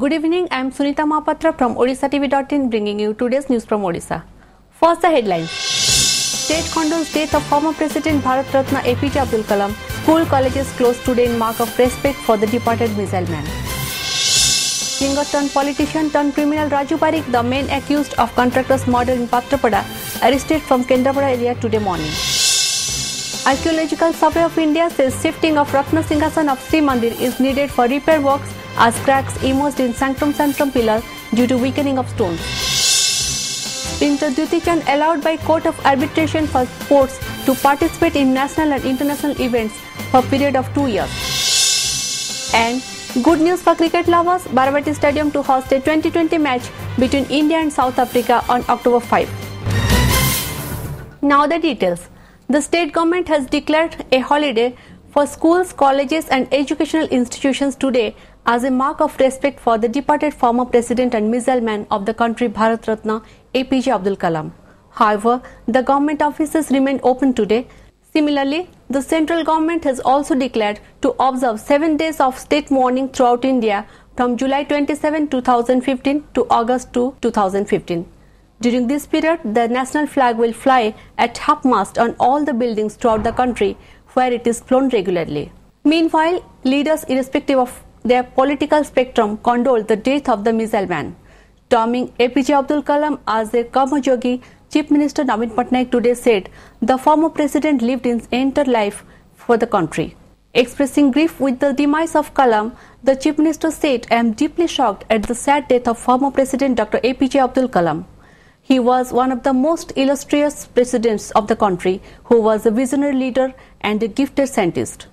Good evening, I am Sunita Mahapatra from OdishaTV.in bringing you today's news from Odisha. First, the headlines. State condolence death of former President Bharat Ratna APJ Abdul Kalam. School colleges closed today in mark of respect for the departed missile man. Singer turned politician turned criminal Raju Parikh, the main accused of contractor's murder in Patrapada, arrested from Kendrapada area today morning. Archaeological Survey of India says shifting of Ratna Singhasan of Sri Mandir is needed for repair works as cracks emerged in sanctum sanctum pillar due to weakening of stones. Sprinter Duty Chand allowed by Court of Arbitration for sports to participate in national and international events for a period of 2 years. And good news for cricket lovers, Baravati Stadium to host a 2020 match between India and South Africa on October 5. Now the details. The state government has declared a holiday for schools, colleges and educational institutions today as a mark of respect for the departed former president and missile man of the country Bharat Ratna APJ Abdul Kalam. However, the government offices remain open today. Similarly, the central government has also declared to observe 7 days of state mourning throughout India from July 27, 2015 to August 2, 2015. During this period, the national flag will fly at half-mast on all the buildings throughout the country where it is flown regularly. Meanwhile, leaders irrespective of their political spectrum condoled the death of the missile man. Terming APJ Abdul Kalam as a Karmayogi, Chief Minister Naveen Patnaik today said the former president lived his entire life for the country. Expressing grief with the demise of Kalam, the Chief Minister said, "I am deeply shocked at the sad death of former President Dr. APJ Abdul Kalam. He was one of the most illustrious presidents of the country who was a visionary leader and a gifted scientist."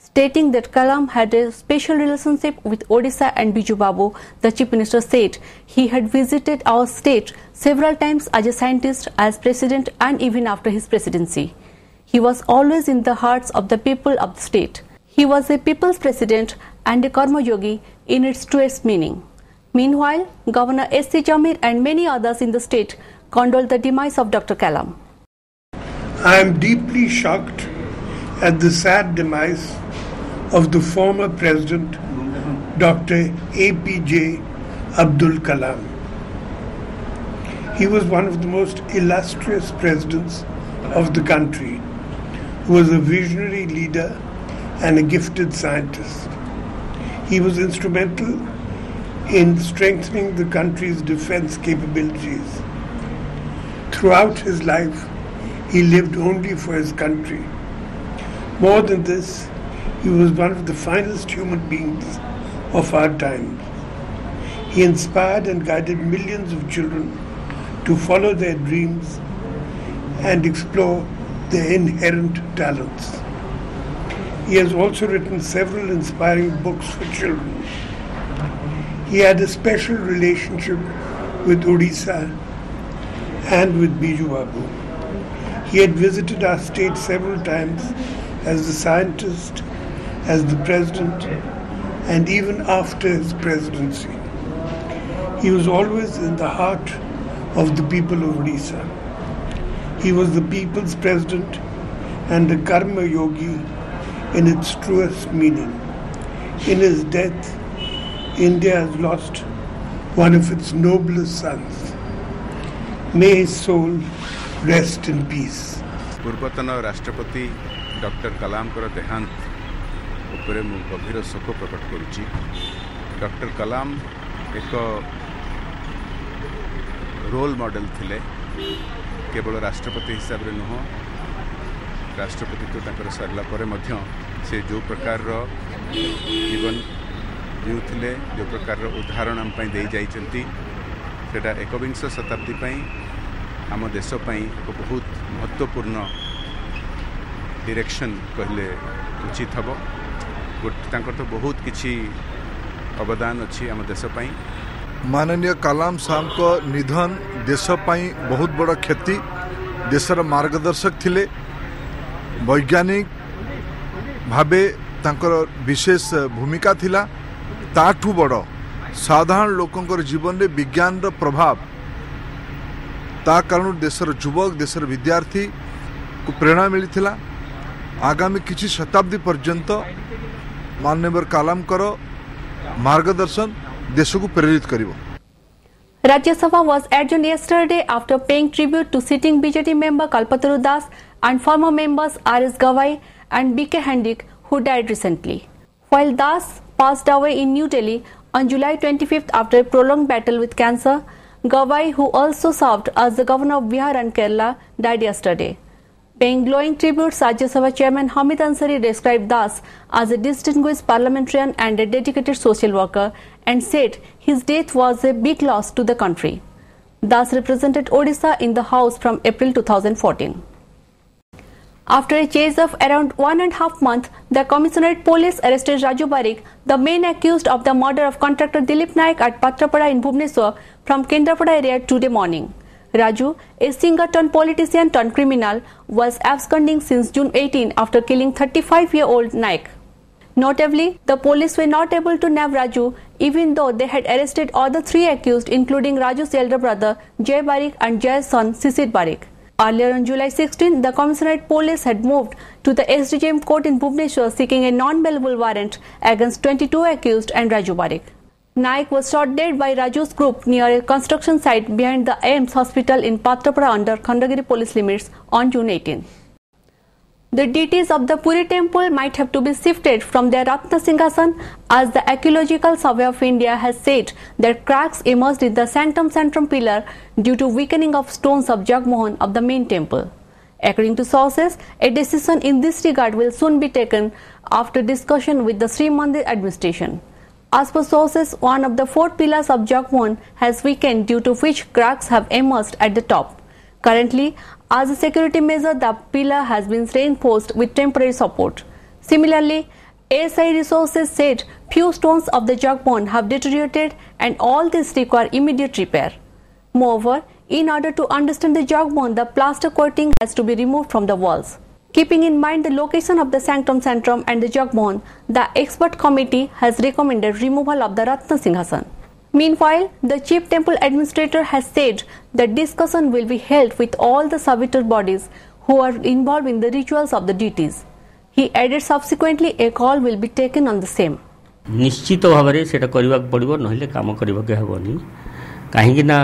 Stating that Kalam had a special relationship with Odisha and Biju Babu, the Chief Minister said he had visited our state several times as a scientist, as president and even after his presidency. He was always in the hearts of the people of the state. He was a people's president and a Karmayogi in its truest meaning. Meanwhile, Governor S.C. Jamir and many others in the state condoled the demise of Dr. Kalam. I am deeply shocked at the sad demise of the former President Dr. APJ Abdul Kalam. He was one of the most illustrious presidents of the country, who was a visionary leader and a gifted scientist. He was instrumental in strengthening the country's defense capabilities. Throughout his life, he lived only for his country. More than this, he was one of the finest human beings of our time. He inspired and guided millions of children to follow their dreams and explore their inherent talents. He has also written several inspiring books for children. He had a special relationship with Odisha and with Biju Babu. He had visited our state several times as the scientist, as the president, and even after his presidency. He was always in the heart of the people of Odisha. He was the people's president and a Karma Yogi in its truest meaning. In his death, India has lost one of its noblest sons. May his soul rest in peace. पूर्वतन राष्ट्रपति doctor कलाम कर देहांत उपरे मु गभीर शोक प्रकट करुच्ची। Doctor कलाम एक role model थिले, केवल राष्ट्रपति हिसाब से नुह, राष्ट्रपति तो सरला परे मध्य से जो प्रकार जीवन जीउथिले, जो प्रकार उदाहरण आम दे जाइछंती, सेटा एकविंश शताब्दी आम देश एक बहुत महत्वपूर्ण डायरेक्शन कहले उचित हम। तो बहुत किछि अवदान अच्छी आम देश। माननीय कलाम साहब को निधन देश बहुत बड़ क्षति। देशर मार्गदर्शक थिले, वैज्ञानिक भावे तांकर विशेष भूमिका थिला। ताठू बड़ साधारण लोकंकर जीवन में विज्ञान प्रभाव, ता कारण देशर युवक, देशर विद्यार्थी को प्रेरणा मिली। आगामी किछि शताब्दी पर्यंत माननीय कलाम कर मार्गदर्शन देश को प्रेरित करिवो। Rajya Sabha was adjourned yesterday after paying tribute to sitting BJP member Kalpataru Das and former members R.S. Gawai and B.K. Hendik who died recently. While Das passed away in New Delhi on July 25th after a prolonged battle with cancer, Gawai, who also served as the governor of Bihar and Kerala, died yesterday. Paying glowing tributes, Rajya Sabha Chairman Hamid Ansari described Das as a distinguished parliamentarian and a dedicated social worker and said his death was a big loss to the country. Das represented Odisha in the House from April 2014. After a chase of around 1.5 months, the Commissionerate Police arrested Raju Barik, the main accused of the murder of contractor Dilip Naik at Patrapada in Bhubaneswar from Kendrapada area today morning. Raju, a singer-turned-politician turned criminal, was absconding since June 18 after killing 35-year-old Naik. Notably, the police were not able to nab Raju even though they had arrested all the three accused including Raju's elder brother Jay Barik and Jay's son Sisir Barik. Earlier on July 16, the Commissionerate Police had moved to the SDJM court in Bhubaneswar seeking a non-bailable warrant against 22 accused and Raju Barik. Naik was shot dead by Raju's group near a construction site behind the AIMS hospital in Patrapada under Khandagiri police limits on June 18. The deities of the Puri temple might have to be shifted from their Ratna Singhasan as the Archaeological Survey of India has said that cracks emerged in the Sanctum Sanctorum pillar due to weakening of stones of Jagmohan of the main temple. According to sources, a decision in this regard will soon be taken after discussion with the Sri Mandir administration. As per sources, one of the 4 pillars of Jagmohan has weakened due to which cracks have emerged at the top. Currently, as a security measure, the pillar has been reinforced with temporary support. Similarly, ASI resources said few stones of the Jagmohan have deteriorated and all this require immediate repair. Moreover, in order to understand the Jagmohan, the plaster coating has to be removed from the walls. Keeping in mind the location of the Sanctum Sanctorum and the Jagmohan, the expert committee has recommended removal of the Ratna Singhasan. Meanwhile, the chief temple administrator has said that discussion will be held with all the servitor bodies who are involved in the rituals of the deities. He added subsequently a call will be taken on the same. निश्चित भाव में सेटा करबा पड़िबो नहिले काम करबा के हेबोनी काहेकि ना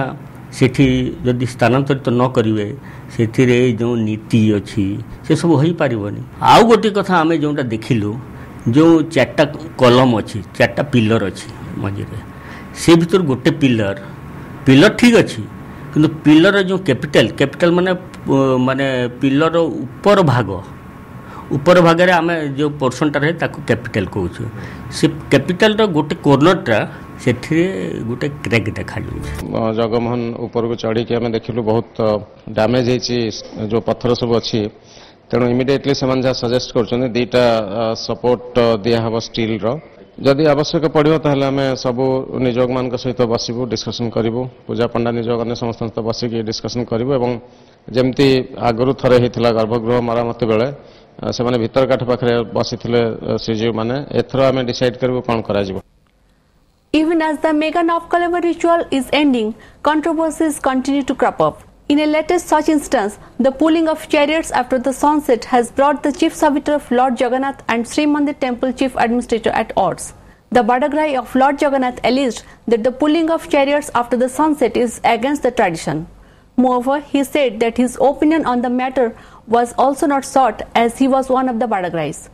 सेठी जदि स्थानांतरित न करिवे सेथिरे जो नीति अछि से सब होई पारिबोनी आउ गोटे कथा आमे जोटा देखिलु जो चारटा कलम अछि चारटा पिलर अछि मझिरे से भीतर गोटे पिलर ठीक अच्छी किंतु पिलर जो कैपिटल माने पिलर ऊपर भाग रे आमे जो पोर्शनटा रहे ताको कैपिटल कहू से कैपिटल रो गोटे कॉर्नरटा सेठी गोटे क्रैक देखा जाउ जगमोहन ऊपर को चढ़ी के हमें देखिलु बहुत डैमेज हेची जो पत्थर सब अच्छी तेणु इमिडिएटली से जहाँ सजेस्ट कर दीटा सपोर्ट दिया हब स्टील रो जदि आवश्यक पड़ो ताहले आम सब निजोग मान सहित बसबू डिस्कसन करूँ पूजा पंडा निजोग अन्य समस्त सहित बसिक डिस्कसन करूँ एवं जमती आगु थे होता गर्भगृह मरामती बेले से माने भीतर काठ पाखे बसी श्रीजीव मैंने एथर आम डिसाइड करूँ कौन कर Even as the mega Navkaleva ritual is ending, controversies continue to crop up. In a latest such instance, the pulling of chariots after the sunset has brought the chief servitor of Lord Jagannath and Sri Mandir temple chief administrator at odds. The Badagrai of Lord Jagannath alleged that the pulling of chariots after the sunset is against the tradition. Moreover, he said that his opinion on the matter was also not sought as he was one of the Badagrais.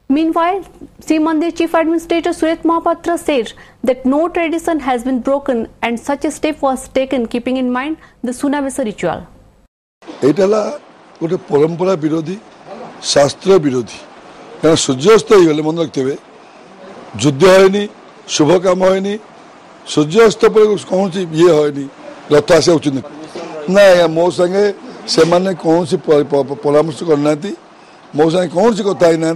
Meanwhile, Sri Mandir Chief Administrator Suret Mahapatra said that no tradition has been broken and such a step was taken keeping in mind the Sunavesa ritual. एटाला गोटे परंपरा विरोधी शास्त्र विरोधी कारण सूर्यास्त हो मन रखते युद्ध होनी शुभ काम होनी सूर्यास्त पर कौन सी ये होनी रथ आसा उचित ना मो संगे से माने कौन सी परामर्श करना मो संगे कौन सी कथा ना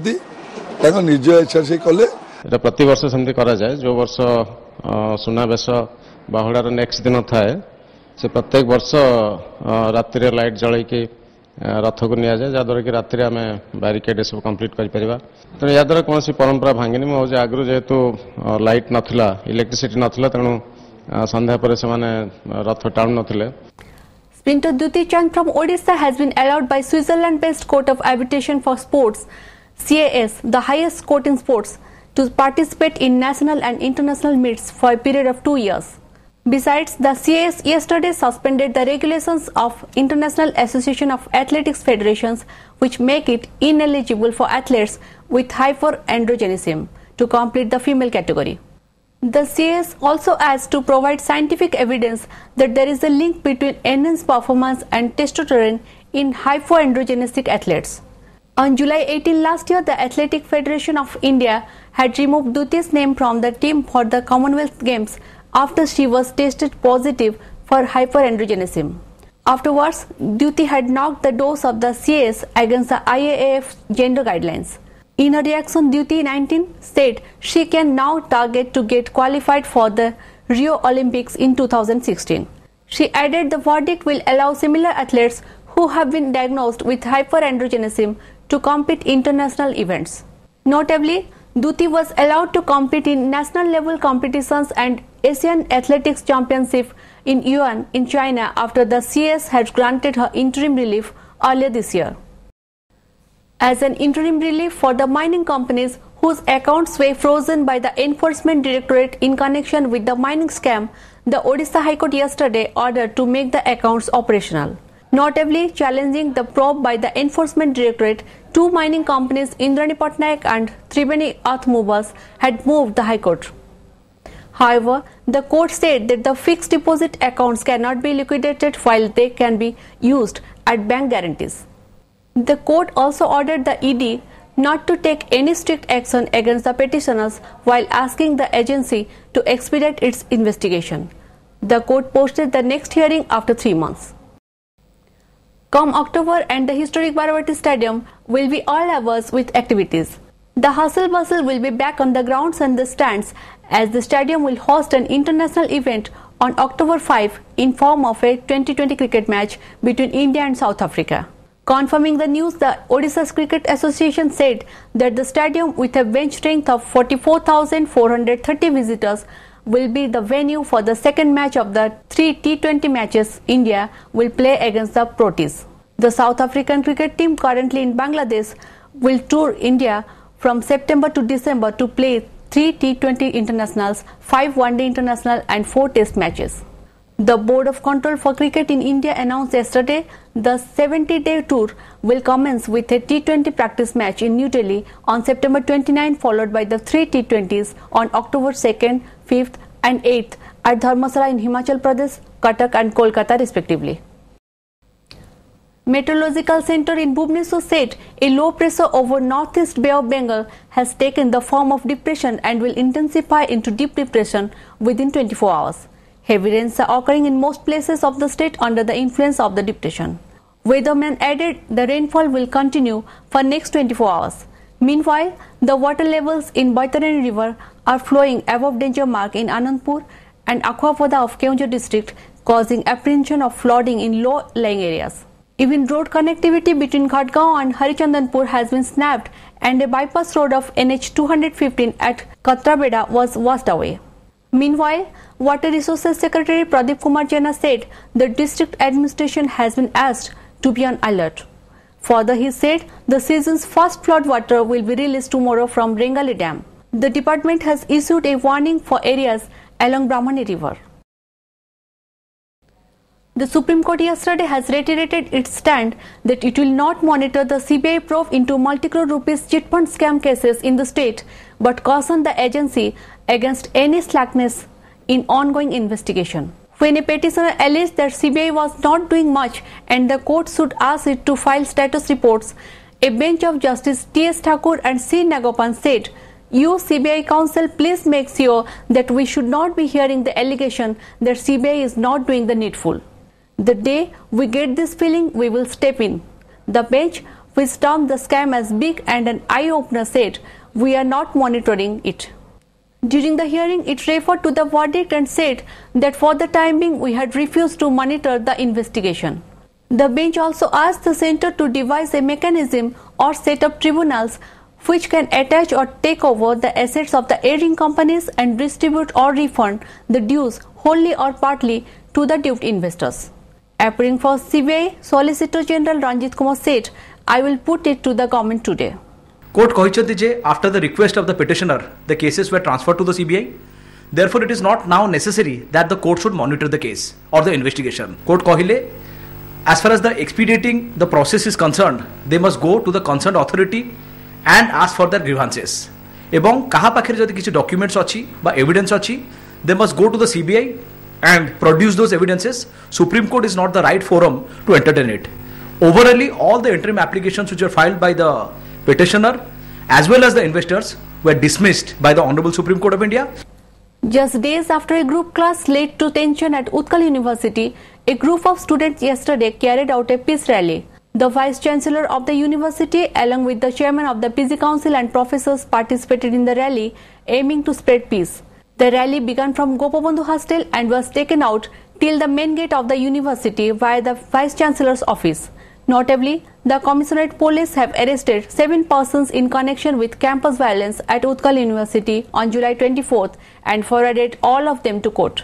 निज इच्छा से कले प्रति वर्ष सेमती करा जाए जो वर्ष सुनावेश बाहुड़ार नेक्स्ट दिन थाए से प्रत्येक वर्ष राति रे लाइट जल के रथ को नि जाए जहाँद्वारा कि राति आम बारिकेड सब कम्प्लीट कर तेणु याद्वारा कौन परंपरा भांगिनी मुझे आगु जेहेतु लाइट नाला इलेक्ट्रिसिटी नाला तेणु संध्या पर से रथ टाणु नथिले. Sprinter Duti Chand from Odisha has been allowed by Switzerland-based Court of Arbitration for Sports (CAS), the highest court in sports, to participate in national and international meets for a period of 2 years. Besides, the CAS yesterday suspended the regulations of International Association of Athletics Federations, which make it ineligible for athletes with hyperandrogenism to complete the female category. The CAS also adds to provide scientific evidence that there is a link between enhanced performance and testosterone in hypoandrogenic athletes. On July 18 last year, the Athletic Federation of India had removed Duti's name from the team for the Commonwealth Games after she was tested positive for hyperandrogenism. Afterwards, Duti had knocked the doors of the CAS against the IAAF gender guidelines. In a reaction, Duti 19 said she can now target to get qualified for the Rio Olympics in 2016. She added the verdict will allow similar athletes who have been diagnosed with hyperandrogenism to compete in international events. Notably, Duti was allowed to compete in national level competitions and Asian Athletics Championship in Yuan in China after the CAS had granted her interim relief earlier this year. As an interim relief for the mining companies whose accounts were frozen by the Enforcement Directorate in connection with the mining scam, the Odisha High Court yesterday ordered to make the accounts operational. Notably, challenging the probe by the Enforcement Directorate, two mining companies, Indrani Patnaik and Tribeni Earth Movers, had moved the High Court. However, the court said that the fixed deposit accounts cannot be liquidated while they can be used at bank guarantees. The court also ordered the ED not to take any strict action against the petitioners while asking the agency to expedite its investigation. The court posted the next hearing after 3 months. Come October, and the historic Baravati Stadium will be all hours with activities. The hustle bustle will be back on the grounds and the stands as the stadium will host an international event on October 5 in form of a 2020 cricket match between India and South Africa. Confirming the news, the Odisha Cricket Association said that the stadium, with a bench strength of 44,430 visitors, will be the venue for the second match of the 3 T20 matches India will play against the Proteas. The South African cricket team, currently in Bangladesh, will tour India from September to December to play 3 T20 internationals, 5 one-day international and 4 test matches. The Board of Control for Cricket in India announced yesterday the 70-day tour will commence with a T20 practice match in New Delhi on September 29, followed by the 3 T20s on October 2nd, 5th and 8th at Dharmasala in Himachal Pradesh, Cuttack and Kolkata respectively. Meteorological Center in Bhubaneswar said a low pressure over northeast Bay of Bengal has taken the form of depression and will intensify into deep depression within 24 hours. Heavy rains are occurring in most places of the state under the influence of the depression. Weatherman added the rainfall will continue for next 24 hours. Meanwhile, the water levels in Baitarani River are flowing above danger mark in Anandpur and Akhwapada of Keonjhar district, causing apprehension of flooding in low-lying areas. Even road connectivity between Khatgaon and Harichandanpur has been snapped and a bypass road of NH 215 at Katrabeda was washed away. Meanwhile, Water Resources Secretary Pradeep Kumar Jena said the district administration has been asked to be on alert. Further, he said the season's first flood water will be released tomorrow from Rengali Dam. The department has issued a warning for areas along Brahmani River. The Supreme Court yesterday has reiterated its stand that it will not monitor the CBI probe into multi-crore rupees chit fund scam cases in the state, but cautioned the agency against any slackness in ongoing investigation. When a petitioner alleged that CBI was not doing much and the court should ask it to file status reports, a bench of Justice T.S. Thakur and C. Nagopan said, "You CBI counsel, please make sure that we should not be hearing the allegation that CBI is not doing the needful. The day we get this feeling, we will step in." The bench, which termed the scam as big and an eye-opener, said, "We are not monitoring it." During the hearing, it referred to the verdict and said that for the time being, we had refused to monitor the investigation. The bench also asked the centre to devise a mechanism or set up tribunals which can attach or take over the assets of the airing companies and distribute or refund the dues wholly or partly to the duped investors. Appearing for CBI, Solicitor General Ranjit Kumar said, "I will put it to the government today." Court कहिसथि जे after the request of the petitioner the cases were transferred to the CBI. Therefore, it is not now necessary that the court should monitor the case or the investigation. Court कहले, as far as the expediting the process is concerned, they must go to the concerned authority and ask for their grievances. एवं कहा पाखरे जदि किसी documents अच्छी बा evidence अच्छी, they must go to the CBI and produce those evidences. Supreme Court is not the right forum to entertain it. Overall, all the interim applications which were filed by the petitioner as well as the investors were dismissed by the Honorable Supreme Court of India. Just days after a group class led to tension at Utkal University, a group of students yesterday carried out a peace rally. The Vice Chancellor of the university, along with the Chairman of the PG Council and professors, participated in the rally, aiming to spread peace. The rally began from Gopabandhu Hostel and was taken out till the main gate of the university via the Vice Chancellor's office. Notably, the Commissionerate Police have arrested 7 persons in connection with campus violence at Utkal University on July 24th and forwarded all of them to court.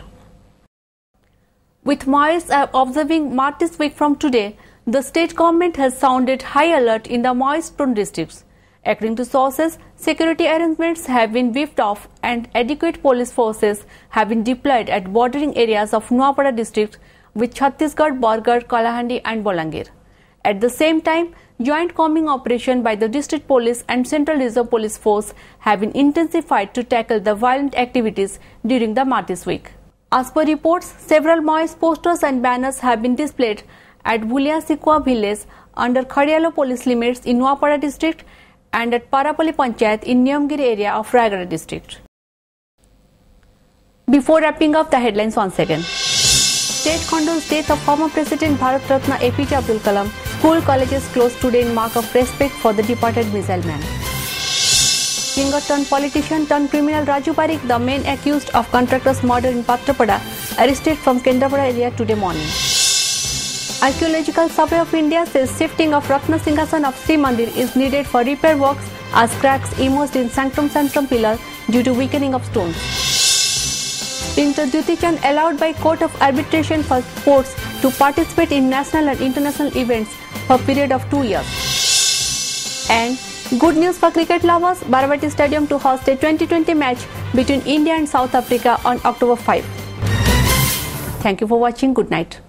With Maoists observing Martyrs Week from today, the state government has sounded high alert in the Maoist-prone districts. According to sources, security arrangements have been beefed off and adequate police forces have been deployed at bordering areas of Nuapada district with Chhattisgarh, Bargarh, Kalahandi and Bolangir. At the same time, joint combing operation by the district police and Central Reserve Police Force have been intensified to tackle the violent activities during the Martyrs Week. As per reports, several Maoist posters and banners have been displayed at Buliasikwa village under Khadialo police limits in Nuapada district and at Parapalli Panchayat in Niyamgiri area of Rayagada district. Before wrapping up the headlines once again, State condones death of former President Bharat Ratna APJ Abdul Kalam. School colleges closed today in mark of respect for the departed missile man. Singer turned politician turned criminal Raju Parikh, the main accused of contractor's murder in Patrapada, arrested from Kendrapada area today morning. Archaeological Survey of India says shifting of Ratna Singhasan of Sri Mandir is needed for repair works as cracks emerged in Sanctum Sanctorum pillar due to weakening of stones. Painter Duty Chand allowed by Court of Arbitration for Sports to participate in national and international events for a period of 2 years. And good news for cricket lovers, Baravati Stadium to host a 2020 match between India and South Africa on October 5. Thank you for watching. Good night.